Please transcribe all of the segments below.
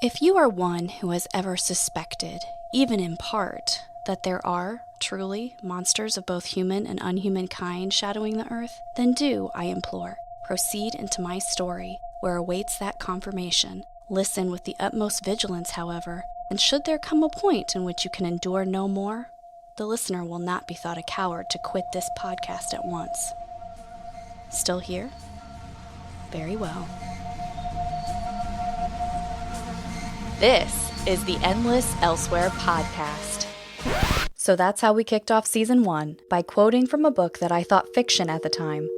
If you are one who has ever suspected, even in part, that there are, truly, monsters of both human and unhuman kind shadowing the earth, then do, I implore, proceed into my story, where awaits that confirmation. Listen with the utmost vigilance, however, and should there come a point in which you can endure no more, the listener will not be thought a coward to quit this podcast at once. Still here? Very well. This is the Endless Elsewhere podcast. So that's how we kicked off season 1, by quoting from a book that I thought fiction at the time.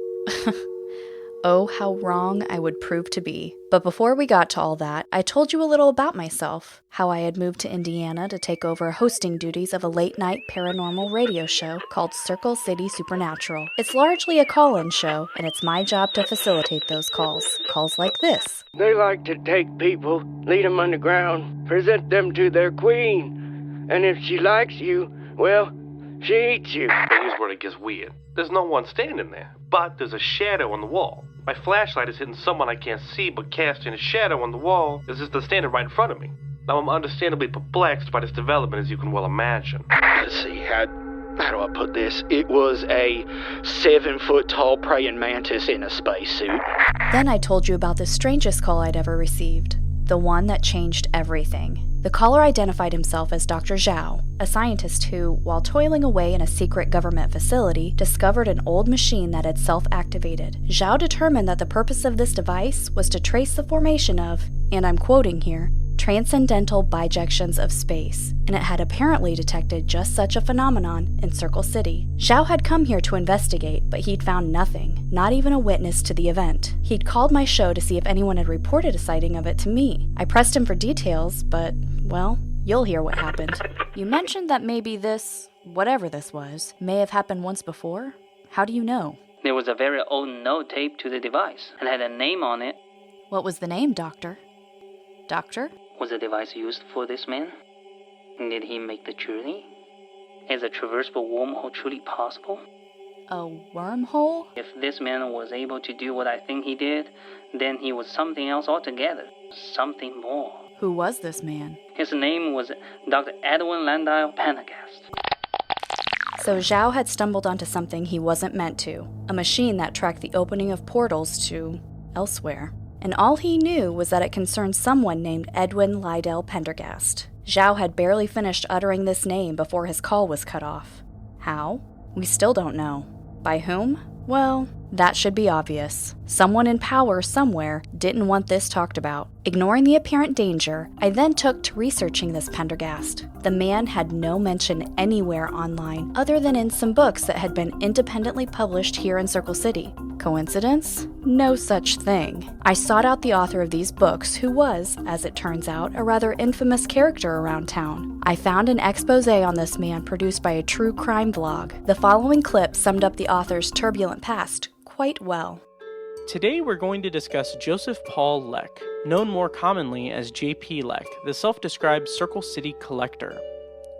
Oh, how wrong I would prove to be. But before we got to all that, I told you a little about myself, how I had moved to Indiana to take over hosting duties of a late-night paranormal radio show called Circle City Supernatural. It's largely a call-in show, and it's my job to facilitate those calls. Calls like this. They like to take people, lead them underground, present them to their queen, and if she likes you, well, she eats you. Here's where it gets weird. There's no one standing there, but there's a shadow on the wall. My flashlight is hitting someone I can't see, but casting a shadow on the wall is just standing right in front of me. Now I'm understandably perplexed by this development, as you can well imagine. Let's see, how do I put this? It was a 7-foot-tall praying mantis in a spacesuit. Then I told you about the strangest call I'd ever received. The one that changed everything. The caller identified himself as Dr. Xiao, a scientist who, while toiling away in a secret government facility, discovered an old machine that had self-activated. Xiao determined that the purpose of this device was to trace the formation of, and I'm quoting here, transcendental bijections of space, and it had apparently detected just such a phenomenon in Circle City. Xiao had come here to investigate, but he'd found nothing, not even a witness to the event. He'd called my show to see if anyone had reported a sighting of it to me. I pressed him for details, but, well, you'll hear what happened. You mentioned that maybe this, whatever this was, may have happened once before? How do you know? There was a very old note taped to the device, and had a name on it. What was the name, Doctor? Doctor? Was the device used for this man? Did he make the journey? Is a traversable wormhole truly possible? A wormhole? If this man was able to do what I think he did, then he was something else altogether. Something more. Who was this man? His name was Dr. Edwin Landau Pendergast. So Xiao had stumbled onto something he wasn't meant to. A machine that tracked the opening of portals to elsewhere. And all he knew was that it concerned someone named Edwin Lydell Pendergast. Xiao had barely finished uttering this name before his call was cut off. How? We still don't know. By whom? Well, that should be obvious. Someone in power somewhere didn't want this talked about. Ignoring the apparent danger, I then took to researching this Pendergast. The man had no mention anywhere online other than in some books that had been independently published here in Circle City. Coincidence? No such thing. I sought out the author of these books, who was, as it turns out, a rather infamous character around town. I found an expose on this man produced by a true crime vlog. The following clip summed up the author's turbulent past quite well. Today we're going to discuss Joseph Paul Leck, known more commonly as J.P. Leck, the self-described Circle City collector.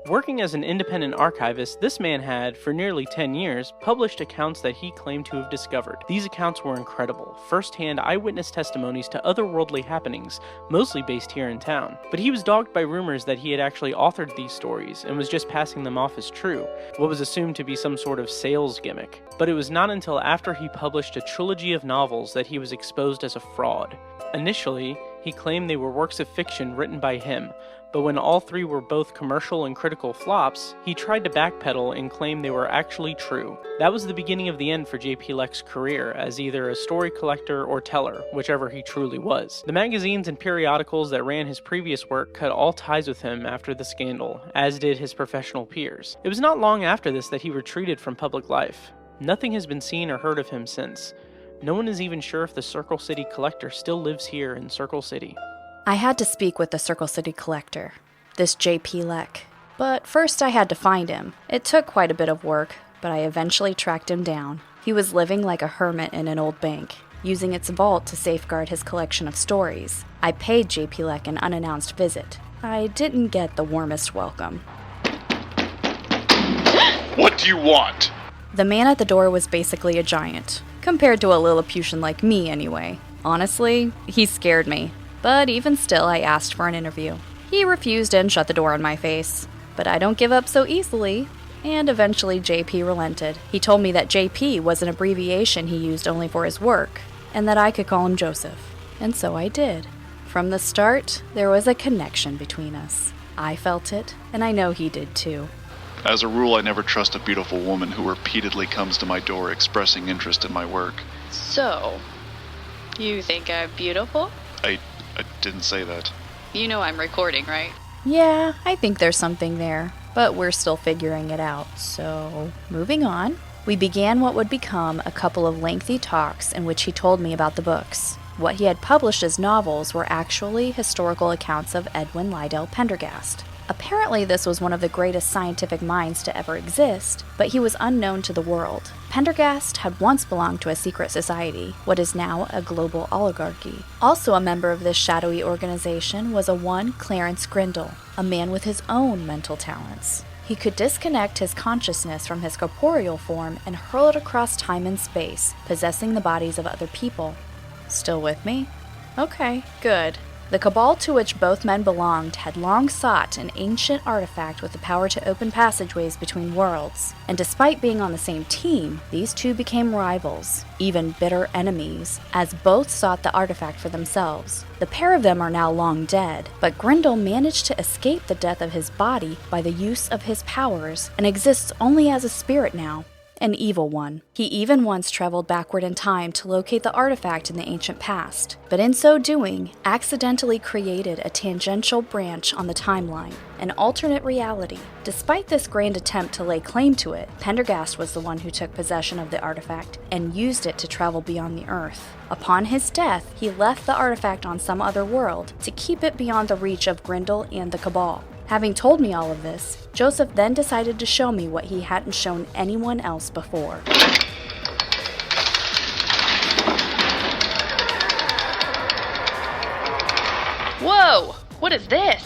Working as an independent archivist, this man had, for nearly 10 years, published accounts that he claimed to have discovered. These accounts were incredible, first-hand eyewitness testimonies to otherworldly happenings, mostly based here in town. But he was dogged by rumors that he had actually authored these stories and was just passing them off as true, what was assumed to be some sort of sales gimmick. But it was not until after he published a trilogy of novels that he was exposed as a fraud. Initially, he claimed they were works of fiction written by him, but when all three were both commercial and critical flops, he tried to backpedal and claim they were actually true. That was the beginning of the end for J.P. Leck's career as either a story collector or teller, whichever he truly was. The magazines and periodicals that ran his previous work cut all ties with him after the scandal, as did his professional peers. It was not long after this that he retreated from public life. Nothing has been seen or heard of him since. No one is even sure if the Circle City collector still lives here in Circle City. I had to speak with the Circle City collector, this J.P. Leck. But first I had to find him. It took quite a bit of work, but I eventually tracked him down. He was living like a hermit in an old bank, using its vault to safeguard his collection of stories. I paid J.P. Leck an unannounced visit. I didn't get the warmest welcome. What do you want? The man at the door was basically a giant, compared to a Lilliputian like me anyway. Honestly, he scared me. but even still I asked for an interview. He refused and shut the door in my face. But I don't give up so easily, and eventually JP relented. He told me that JP was an abbreviation he used only for his work, and that I could call him Joseph. And so I did. From the start, there was a connection between us. I felt it, and I know he did too. As a rule, I never trust a beautiful woman who repeatedly comes to my door expressing interest in my work. So, you think I'm beautiful? I didn't say that. You know I'm recording, right? Yeah, I think there's something there, but we're still figuring it out. So, moving on. We began what would become a couple of lengthy talks in which he told me about the books. What he had published as novels were actually historical accounts of Edwin Lydell Pendergast. Apparently this was one of the greatest scientific minds to ever exist, but he was unknown to the world. Pendergast had once belonged to a secret society, what is now a global oligarchy. Also a member of this shadowy organization was a one Clarence Grindle, a man with his own mental talents. He could disconnect his consciousness from his corporeal form and hurl it across time and space, possessing the bodies of other people. Still with me? Okay, good. The cabal to which both men belonged had long sought an ancient artifact with the power to open passageways between worlds, and despite being on the same team, these two became rivals, even bitter enemies, as both sought the artifact for themselves. The pair of them are now long dead, but Grindle managed to escape the death of his body by the use of his powers, and exists only as a spirit now. An evil one. He even once traveled backward in time to locate the artifact in the ancient past, but in so doing, accidentally created a tangential branch on the timeline, an alternate reality. Despite this grand attempt to lay claim to it, Pendergast was the one who took possession of the artifact and used it to travel beyond the Earth. Upon his death, he left the artifact on some other world to keep it beyond the reach of Grindle and the Cabal. Having told me all of this, Joseph then decided to show me what he hadn't shown anyone else before. Whoa! What is this?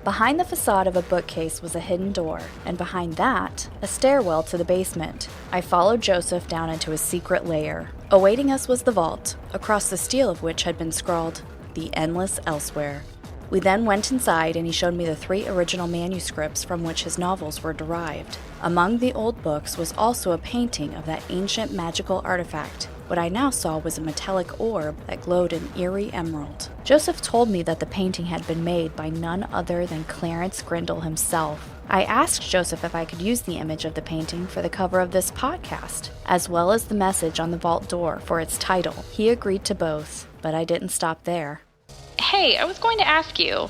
Behind the facade of a bookcase was a hidden door, and behind that, a stairwell to the basement. I followed Joseph down into his secret lair. Awaiting us was the vault, across the steel of which had been scrawled, "The Endless Elsewhere." We then went inside and he showed me the 3 original manuscripts from which his novels were derived. Among the old books was also a painting of that ancient magical artifact. What I now saw was a metallic orb that glowed an eerie emerald. Joseph told me that the painting had been made by none other than Clarence Grindle himself. I asked Joseph if I could use the image of the painting for the cover of this podcast, as well as the message on the vault door for its title. He agreed to both, but I didn't stop there. Hey, I was going to ask you,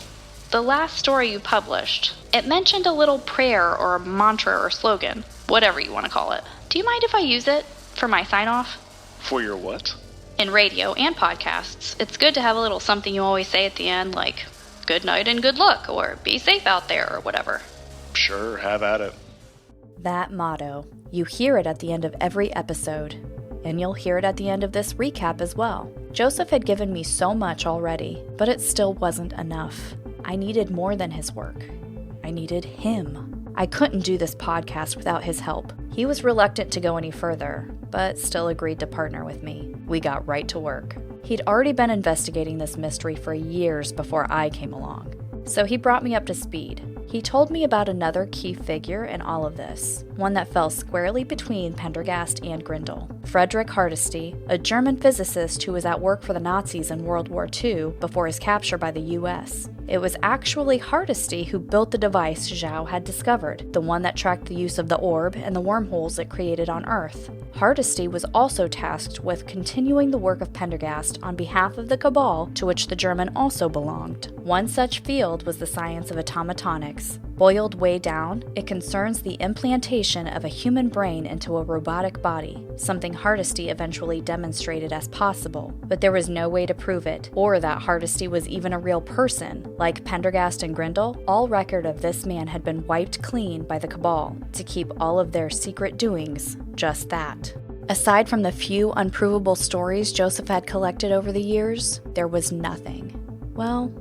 the last story you published, it mentioned a little prayer or a mantra or slogan, whatever you want to call it. Do you mind if I use it for my sign-off? For your what? In radio and podcasts, it's good to have a little something you always say at the end, like, good night and good luck, or be safe out there, or whatever. Sure, have at it. That motto. You hear it at the end of every episode. And you'll hear it at the end of this recap as well. Joseph had given me so much already, but it still wasn't enough. I needed more than his work. I needed him. I couldn't do this podcast without his help. He was reluctant to go any further, but still agreed to partner with me. We got right to work. He'd already been investigating this mystery for years before I came along, so he brought me up to speed. He told me about another key figure in all of this, one that fell squarely between Pendergast and Grindle. Fredrick Hardesty, a German physicist who was at work for the Nazis in World War II before his capture by the US. It was actually Hardesty who built the device Xiao had discovered, the one that tracked the use of the orb and the wormholes it created on Earth. Hardesty was also tasked with continuing the work of Pendergast on behalf of the Cabal, to which the German also belonged. One such field was the science of automatonics. Boiled way down, it concerns the implantation of a human brain into a robotic body, something Hardesty eventually demonstrated as possible, but there was no way to prove it, or that Hardesty was even a real person. Like Pendergast and Grindle, all record of this man had been wiped clean by the Cabal, to keep all of their secret doings just that. Aside from the few unprovable stories Joseph had collected over the years, there was nothing. Well,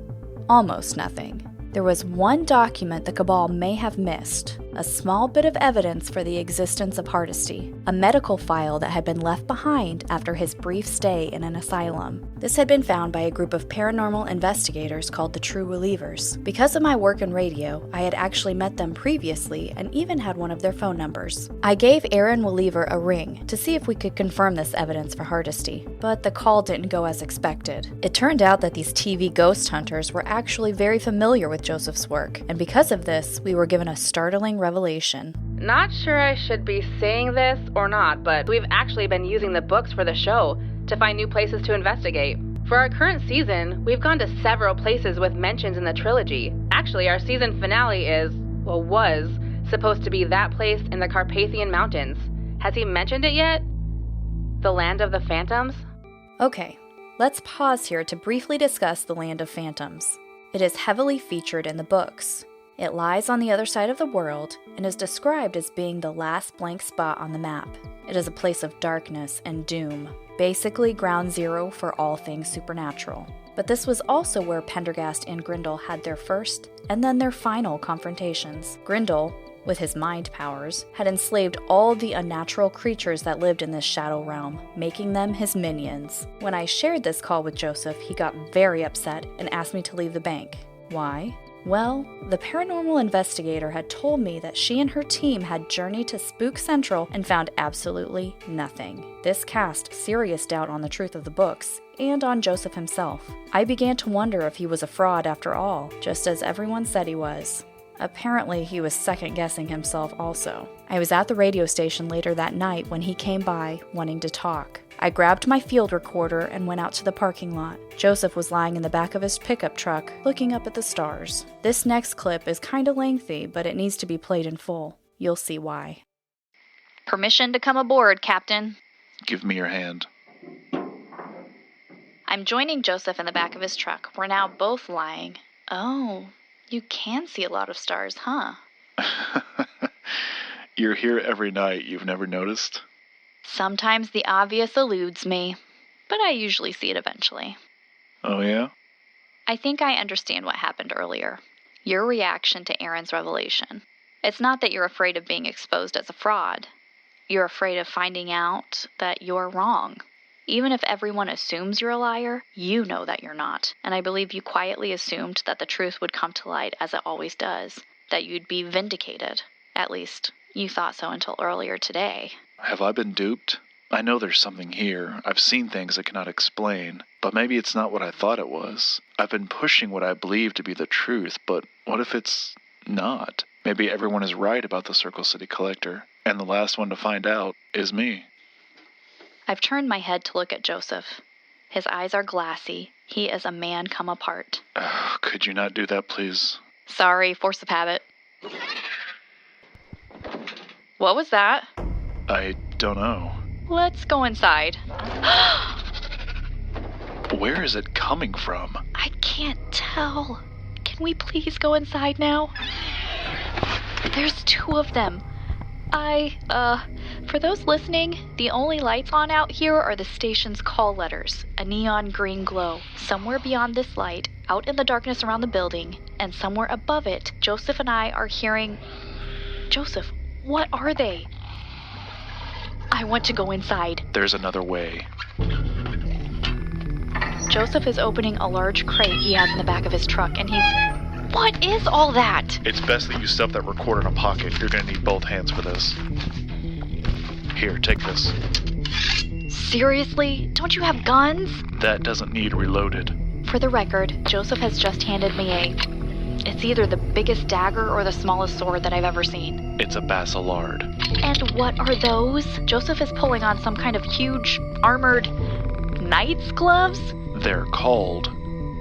almost nothing. There was one document the Cabal may have missed, a small bit of evidence for the existence of Hardesty, a medical file that had been left behind after his brief stay in an asylum. This had been found by a group of paranormal investigators called the True Welievers. Because of my work in radio, I had actually met them previously and even had one of their phone numbers. I gave Erin Weliever a ring to see if we could confirm this evidence for Hardesty, but the call didn't go as expected. It turned out that these TV ghost hunters were actually very familiar with Joseph's work, and because of this, we were given a startling revelation. Not sure I should be saying this or not, but we've actually been using the books for the show to find new places to investigate. For our current season, we've gone to several places with mentions in the trilogy. Actually, our season finale was supposed to be that place in the Carpathian Mountains. Has he mentioned it yet? The Land of the Phantoms? Okay, let's pause here to briefly discuss the Land of Phantoms. It is heavily featured in the books. It lies on the other side of the world and is described as being the last blank spot on the map. It is a place of darkness and doom, basically ground zero for all things supernatural. But this was also where Pendergast and Grindle had their first and then their final confrontations. Grindle, with his mind powers, had enslaved all the unnatural creatures that lived in this shadow realm, making them his minions. When I shared this call with Joseph, he got very upset and asked me to leave the bank. Why? Well, the paranormal investigator had told me that she and her team had journeyed to Spook Central and found absolutely nothing. This cast serious doubt on the truth of the books, and on Joseph himself. I began to wonder if he was a fraud after all, just as everyone said he was. Apparently, he was second-guessing himself also. I was at the radio station later that night when he came by, wanting to talk. I grabbed my field recorder and went out to the parking lot. Joseph was lying in the back of his pickup truck, looking up at the stars. This next clip is kinda lengthy, but it needs to be played in full. You'll see why. Permission to come aboard, Captain. Give me your hand. I'm joining Joseph in the back of his truck. We're now both lying. Oh, you can see a lot of stars, huh? You're here every night. You've never noticed? Sometimes the obvious eludes me, but I usually see it eventually. Oh, yeah? I think I understand what happened earlier. Your reaction to Erin's revelation. It's not that you're afraid of being exposed as a fraud. You're afraid of finding out that you're wrong. Even if everyone assumes you're a liar, you know that you're not. And I believe you quietly assumed that the truth would come to light as it always does. That you'd be vindicated. At least, you thought so until earlier today. Have I been duped? I know there's something here. I've seen things I cannot explain. But maybe it's not what I thought it was. I've been pushing what I believe to be the truth, but what if it's not? Maybe everyone is right about the Circle City Collector, and the last one to find out is me. I've turned my head to look at Joseph. His eyes are glassy. He is a man come apart. Could you not do that, please? Sorry, force of habit. What was that? I don't know. Let's go inside. Where is it coming from? I can't tell. Can we please go inside now? There's two of them. For those listening, the only lights on out here are the station's call letters, a neon green glow. Somewhere beyond this light, out in the darkness around the building, and somewhere above it, Joseph and I are hearing... Joseph, what are they? I want to go inside. There's another way. Joseph is opening a large crate he has in the back of his truck, and he's... What is all that? It's best that you stuff that recorder in a pocket. You're gonna need both hands for this. Here, take this. Seriously? Don't you have guns? That doesn't need reloaded. For the record, Joseph has just handed me It's either the biggest dagger or the smallest sword that I've ever seen. It's a basilard. And what are those? Joseph is pulling on some kind of huge, armored... knight's gloves? They're called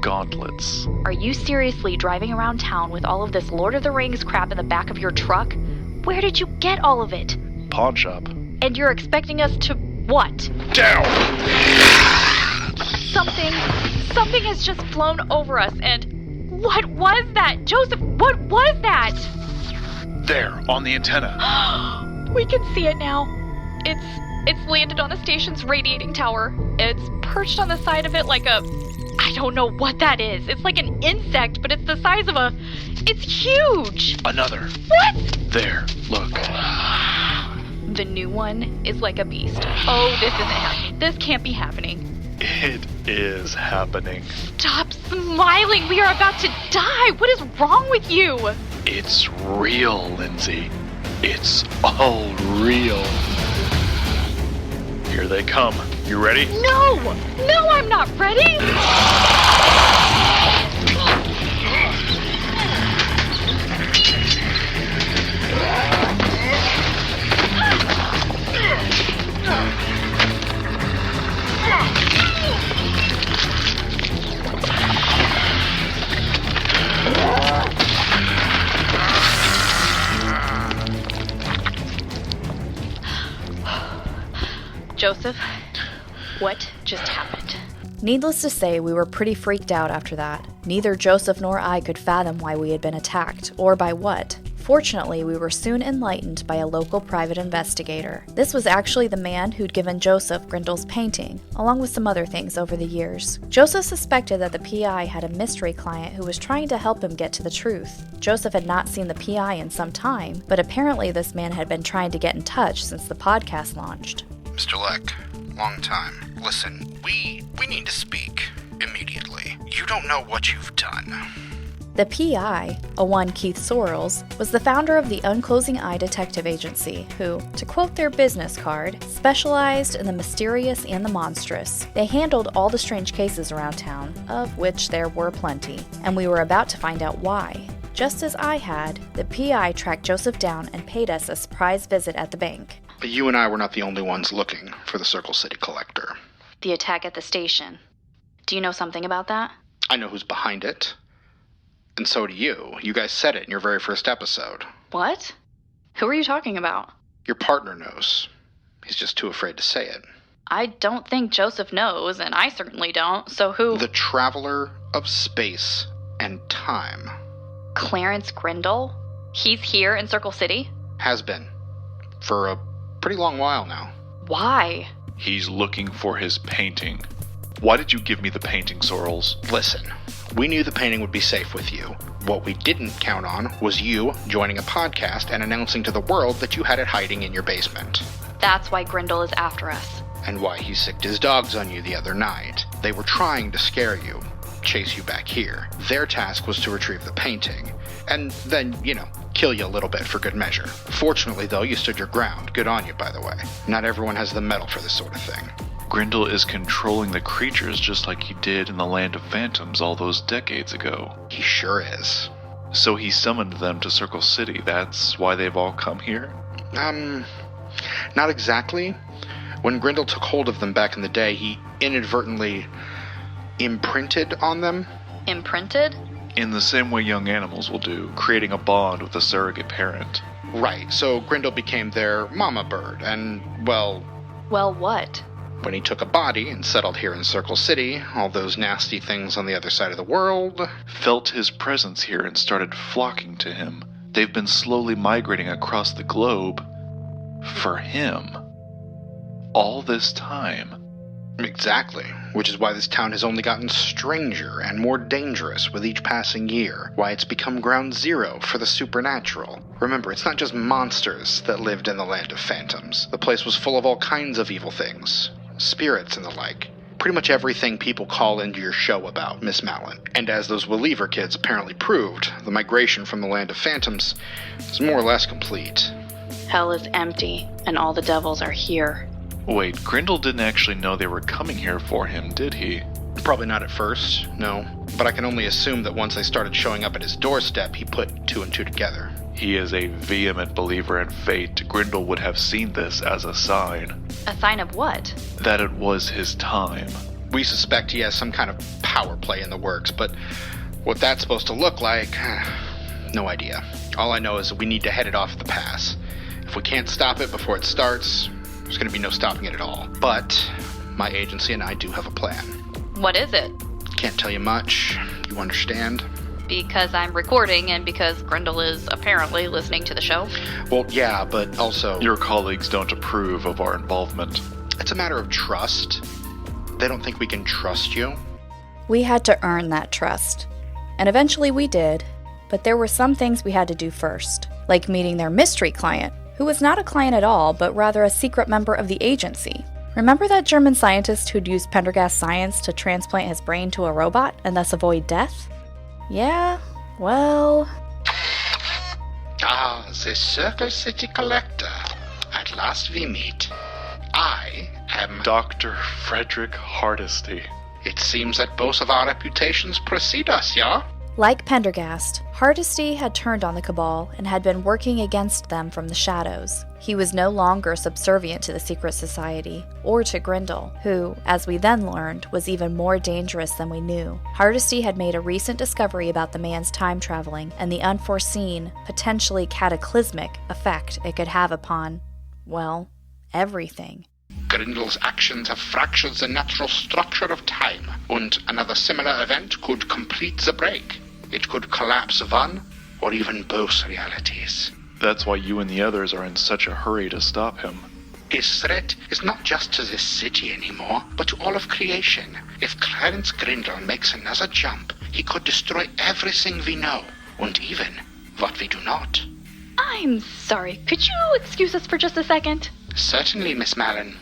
gauntlets. Are you seriously driving around town with all of this Lord of the Rings crap in the back of your truck? Where did you get all of it? Pawn shop. And you're expecting us to what? Down! Something has just flown over us, and what was that? Joseph, what was that? There, on the antenna. We can see it now. It's landed on the station's radiating tower. It's perched on the side of it like a... I don't know what that is. It's like an insect, but it's the size of a... It's huge! Another. What? There, look. The new one is like a beast. Oh, this isn't happening. This can't be happening. It is happening. Stop smiling! We are about to die! What is wrong with you? It's real, Lindsay. It's all real. Here they come. You ready? No! No, I'm not ready! Joseph, what just happened? Needless to say, we were pretty freaked out after that. Neither Joseph nor I could fathom why we had been attacked, or by what. Fortunately, we were soon enlightened by a local private investigator. This was actually the man who'd given Joseph Grindle's painting, along with some other things over the years. Joseph suspected that the PI had a mystery client who was trying to help him get to the truth. Joseph had not seen the PI in some time, but apparently this man had been trying to get in touch since the podcast launched. Mr. Leck, long time. Listen, we need to speak immediately. You don't know what you've done. The PI, a one Keith Sorrels, was the founder of the Unclosing Eye Detective Agency, who, to quote their business card, specialized in the mysterious and the monstrous. They handled all the strange cases around town, of which there were plenty, and we were about to find out why. Just as I had, the PI tracked Joseph down and paid us a surprise visit at the bank. You and I were not the only ones looking for the Circle City Collector. The attack at the station. Do you know something about that? I know who's behind it. And so do you. You guys said it in your very first episode. What? Who are you talking about? Your partner knows. He's just too afraid to say it. I don't think Joseph knows, and I certainly don't, so who... The Traveler of Space and Time. Clarence Grindle? He's here in Circle City? Has been. For a pretty long while now. Why? He's looking for his painting. Why did you give me the painting, Sorrels? Listen, we knew the painting would be safe with you. What we didn't count on was you joining a podcast and announcing to the world that you had it hiding in your basement. That's why Grindle is after us. And why he sicked his dogs on you the other night. They were trying to scare you, chase you back here. Their task was to retrieve the painting. And then, kill you a little bit for good measure. Fortunately, though, you stood your ground. Good on you, by the way. Not everyone has the mettle for this sort of thing. Grindle is controlling the creatures just like he did in the Land of Phantoms all those decades ago. He sure is. So he summoned them to Circle City. That's why they've all come here? Not exactly. When Grindle took hold of them back in the day, he inadvertently imprinted on them. Imprinted? In the same way young animals will do, creating a bond with a surrogate parent. Right, so Grindle became their mama bird, and, well... Well, what? When he took a body and settled here in Circle City, all those nasty things on the other side of the world... felt his presence here and started flocking to him. They've been slowly migrating across the globe for him. All this time. Exactly, which is why this town has only gotten stranger and more dangerous with each passing year, why it's become ground zero for the supernatural. Remember, it's not just monsters that lived in the Land of Phantoms. The place was full of all kinds of evil things, spirits and the like. Pretty much everything people call into your show about, Miss Mallyn. And as those Weliever kids apparently proved, the migration from the Land of Phantoms is more or less complete. Hell is empty, and all the devils are here. Wait, Grindle didn't actually know they were coming here for him, did he? Probably not at first, no. But I can only assume that once they started showing up at his doorstep, he put two and two together. He is a vehement believer in fate. Grindle would have seen this as a sign. A sign of what? That it was his time. We suspect he has some kind of power play in the works, but what that's supposed to look like, no idea. All I know is that we need to head it off the pass. If we can't stop it before it starts, there's going to be no stopping it at all. But my agency and I do have a plan. What is it? Can't tell you much. You understand? Because I'm recording and because Grindle is apparently listening to the show? Well, yeah, but also... Your colleagues don't approve of our involvement. It's a matter of trust. They don't think we can trust you. We had to earn that trust. And eventually we did, but there were some things we had to do first, like meeting their mystery client, who was not a client at all, but rather a secret member of the agency. Remember that German scientist who'd used Pendergast science to transplant his brain to a robot and thus avoid death? Yeah, well... Ah, the Circle City Collector. At last we meet. I am... Dr. Fredrick Hardesty. It seems that both of our reputations precede us, yeah? Like Pendergast, Hardesty had turned on the Cabal and had been working against them from the shadows. He was no longer subservient to the secret society, or to Grindle, who, as we then learned, was even more dangerous than we knew. Hardesty had made a recent discovery about the man's time traveling and the unforeseen, potentially cataclysmic effect it could have upon, well, everything. Grindle's actions have fractured the natural structure of time, and another similar event could complete the break. It could collapse one, or even both realities. That's why you and the others are in such a hurry to stop him. His threat is not just to this city anymore, but to all of creation. If Clarence Grindle makes another jump, he could destroy everything we know, and even what we do not. I'm sorry, could you excuse us for just a second? Certainly, Miss Mallyn.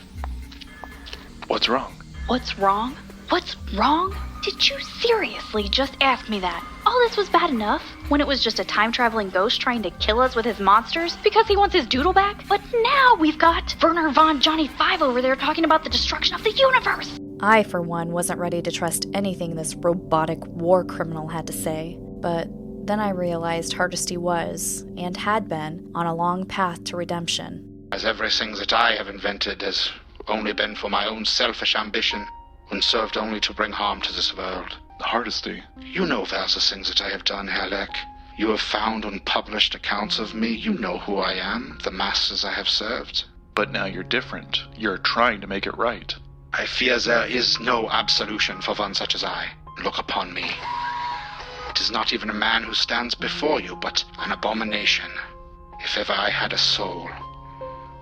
What's wrong? What's wrong? What's wrong? Did you seriously just ask me that? All this was bad enough when it was just a time-traveling ghost trying to kill us with his monsters because he wants his doodle back. But now we've got Werner von Johnny 5 over there talking about the destruction of the universe. I, for one, wasn't ready to trust anything this robotic war criminal had to say. But then I realized Hardesty was, and had been, on a long path to redemption. As everything that I have invented has only been for my own selfish ambition, and served only to bring harm to this world. Hardesty. You know various things that I have done, Herr Leck. You have found and published accounts of me. You know who I am, the masters I have served. But now you're different. You're trying to make it right. I fear there is no absolution for one such as I. Look upon me. It is not even a man who stands before you, but an abomination. If ever I had a soul,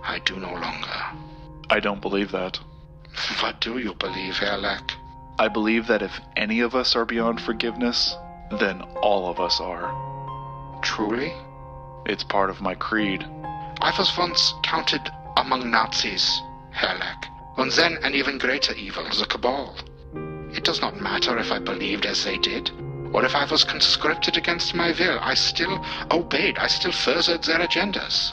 I do no longer. I don't believe that. What do you believe, Herr Leck? I believe that if any of us are beyond forgiveness, then all of us are. Truly? It's part of my creed. I was once counted among Nazis, Herr Leck, and then an even greater evil, the Cabal. It does not matter if I believed as they did, or if I was conscripted against my will. I still obeyed, I still furthered their agendas.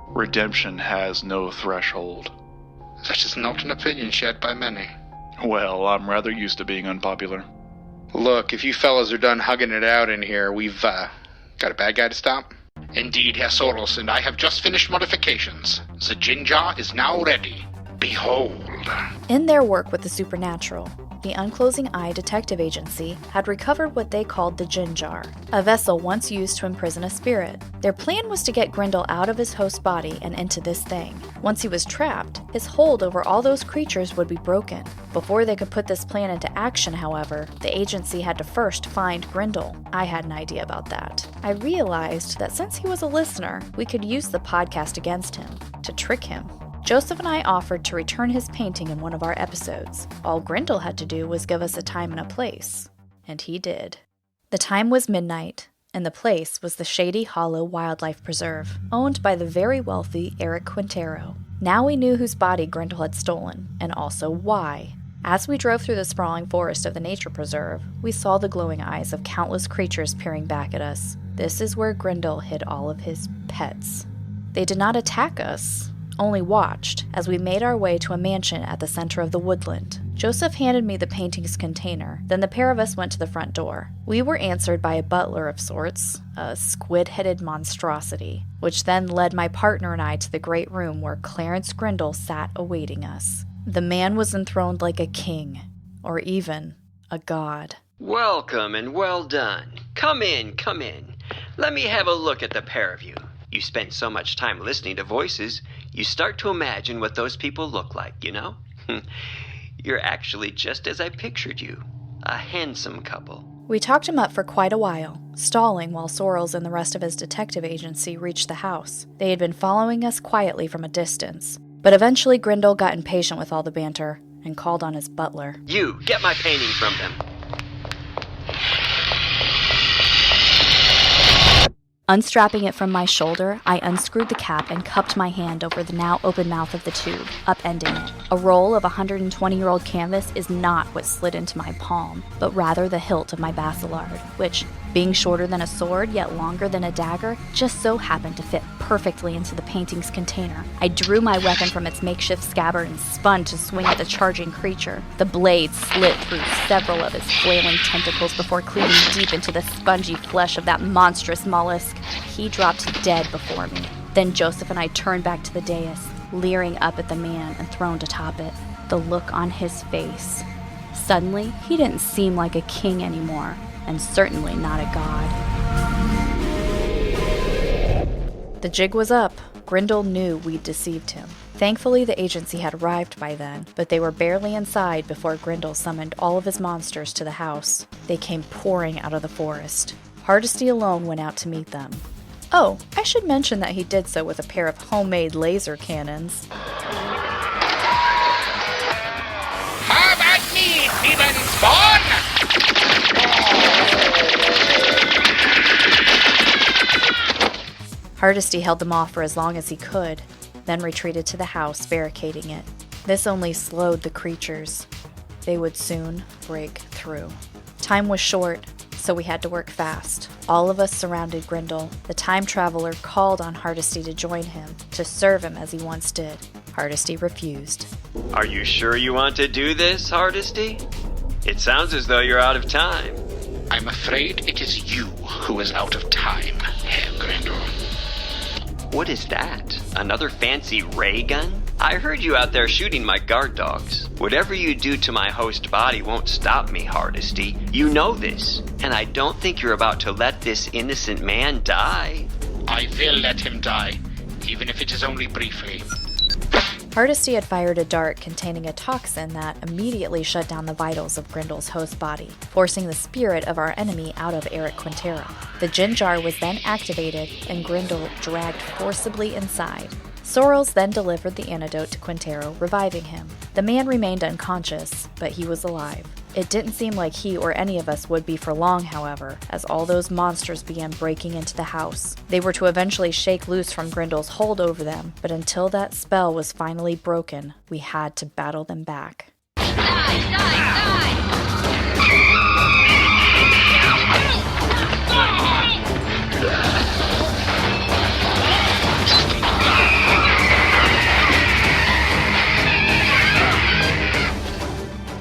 Redemption has no threshold. That is not an opinion shared by many. Well, I'm rather used to being unpopular. Look, if you fellas are done hugging it out in here, we've, got a bad guy to stop? Indeed, Herr Sorrels, and I have just finished modifications. The gin jar is now ready. Behold. In their work with the supernatural, the Unclosing Eye Detective Agency had recovered what they called the Gin Jar, a vessel once used to imprison a spirit. Their plan was to get Grindle out of his host's body and into this thing. Once he was trapped, his hold over all those creatures would be broken. Before they could put this plan into action, however, the agency had to first find Grindle. I had an idea about that. I realized that since he was a listener, we could use the podcast against him, to trick him. Joseph and I offered to return his painting in one of our episodes. All Grindle had to do was give us a time and a place. And he did. The time was midnight, and the place was the Shady Hollow Wildlife Preserve, owned by the very wealthy Eric Quintero. Now we knew whose body Grindle had stolen, and also why. As we drove through the sprawling forest of the nature preserve, we saw the glowing eyes of countless creatures peering back at us. This is where Grindle hid all of his pets. They did not attack us, only watched as we made our way to a mansion at the center of the woodland. Joseph handed me the painting's container, then the pair of us went to the front door. We were answered by a butler of sorts, a squid-headed monstrosity, which then led my partner and I to the great room where Clarence Grindle sat awaiting us. The man was enthroned like a king, or even a god. Welcome and well done. Come in, come in. Let me have a look at the pair of you. You spend so much time listening to voices, you start to imagine what those people look like, you know? You're actually just as I pictured you. A handsome couple. We talked him up for quite a while, stalling while Sorrels and the rest of his detective agency reached the house. They had been following us quietly from a distance, but eventually Grindle got impatient with all the banter and called on his butler. You, get my painting from them. Unstrapping it from my shoulder, I unscrewed the cap and cupped my hand over the now open mouth of the tube, upending it. A roll of 120-year-old canvas is not what slid into my palm, but rather the hilt of my basilard, which, being shorter than a sword yet longer than a dagger, just so happened to fit perfectly into the painting's container. I drew my weapon from its makeshift scabbard and spun to swing at the charging creature. The blade slit through several of its flailing tentacles before cleaving deep into the spongy flesh of that monstrous mollusk. He dropped dead before me. Then Joseph and I turned back to the dais, leering up at the man enthroned atop it. The look on his face. Suddenly, he didn't seem like a king anymore, and certainly not a god. The jig was up. Grindle knew we'd deceived him. Thankfully, the agency had arrived by then, but they were barely inside before Grindle summoned all of his monsters to the house. They came pouring out of the forest. Hardesty alone went out to meet them. Oh, I should mention that he did so with a pair of homemade laser cannons. How about me, demon spawn? Hardesty held them off for as long as he could, then retreated to the house, barricading it. This only slowed the creatures. They would soon break through. Time was short, so we had to work fast. All of us surrounded Grindle. The time traveler called on Hardesty to join him, to serve him as he once did. Hardesty refused. Are you sure you want to do this, Hardesty? It sounds as though you're out of time. I'm afraid it is you who is out of time, Herr Grindle. What is that? Another fancy ray gun? I heard you out there shooting my guard dogs. Whatever you do to my host body won't stop me, Hardesty. You know this, and I don't think you're about to let this innocent man die. I will let him die, even if it is only briefly. Hardesty had fired a dart containing a toxin that immediately shut down the vitals of Grindle's host body, forcing the spirit of our enemy out of Eric Quintero. The gin jar was then activated, and Grindle dragged forcibly inside. Sorrels then delivered the antidote to Quintero, reviving him. The man remained unconscious, but he was alive. It didn't seem like he or any of us would be for long, however, as all those monsters began breaking into the house. They were to eventually shake loose from Grindle's hold over them, but until that spell was finally broken, we had to battle them back. Die, die, die!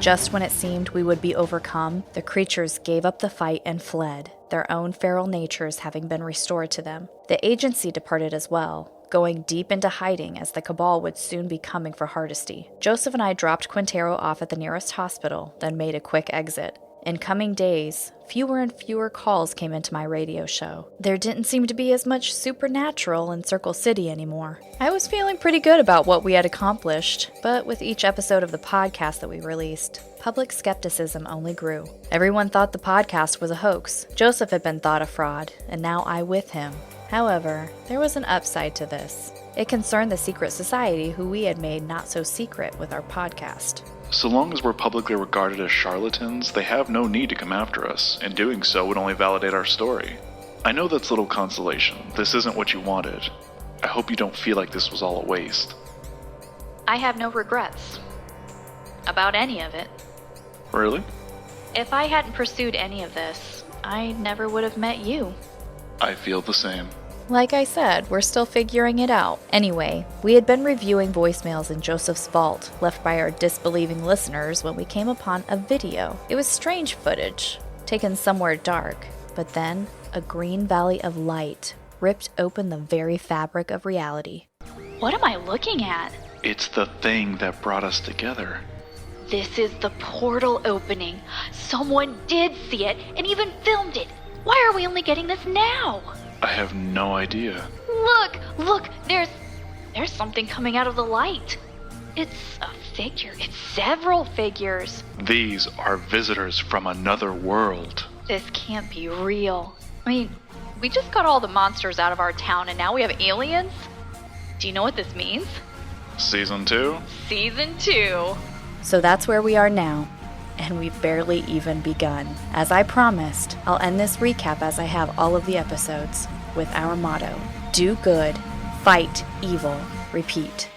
Just when it seemed we would be overcome, the creatures gave up the fight and fled, their own feral natures having been restored to them. The agency departed as well, going deep into hiding as the Cabal would soon be coming for Hardesty. Joseph and I dropped Quintero off at the nearest hospital, then made a quick exit. In coming days, fewer and fewer calls came into my radio show. There didn't seem to be as much supernatural in Circle City anymore. I was feeling pretty good about what we had accomplished, but with each episode of the podcast that we released, public skepticism only grew. Everyone thought the podcast was a hoax. Joseph had been thought a fraud, and now I with him. However, there was an upside to this. It concerned the secret society who we had made not so secret with our podcast. So long as we're publicly regarded as charlatans, they have no need to come after us, and doing so would only validate our story. I know that's little consolation. This isn't what you wanted. I hope you don't feel like this was all a waste. I have no regrets about any of it. Really? If I hadn't pursued any of this, I never would have met you. I feel the same. Like I said, we're still figuring it out. Anyway, we had been reviewing voicemails in Joseph's vault, left by our disbelieving listeners when we came upon a video. It was strange footage, taken somewhere dark, but then a green valley of light ripped open the very fabric of reality. What am I looking at? It's the thing that brought us together. This is the portal opening. Someone did see it and even filmed it. Why are we only getting this now? I have no idea. Look, there's something coming out of the light. It's a figure. It's several figures. These are visitors from another world. This can't be real. I mean, we just got all the monsters out of our town and now we have aliens? Do you know what this means? Season 2? Season 2. So that's where we are now. And we've barely even begun. As I promised, I'll end this recap as I have all of the episodes. with our motto, do good, fight evil, repeat.